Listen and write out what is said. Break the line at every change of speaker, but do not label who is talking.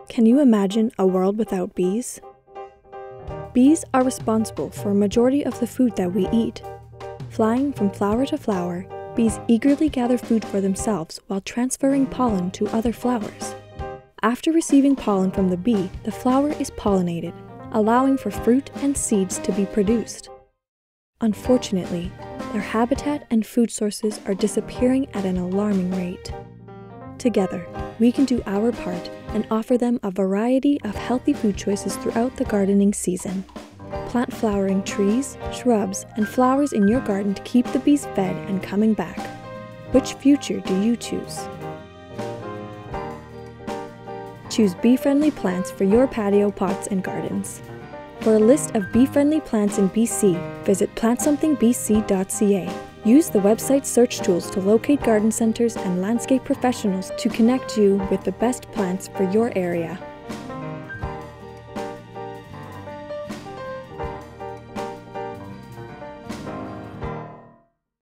Can you imagine a world without bees? Bees are responsible for a majority of the food that we eat. Flying from flower to flower, bees eagerly gather food for themselves while transferring pollen to other flowers. After receiving pollen from the bee, the flower is pollinated, allowing for fruit and seeds to be produced. Unfortunately, their habitat and food sources are disappearing at an alarming rate. Together, we can do our part and offer them a variety of healthy food choices throughout the gardening season. Plant flowering trees, shrubs, and flowers in your garden to keep the bees fed and coming back. Which future do you choose? Choose bee-friendly plants for your patio pots and gardens. For a list of bee-friendly plants in BC, visit PlantSomethingBC.CA. Use the website search tools to locate garden centers and landscape professionals to connect you with the best plants for your area.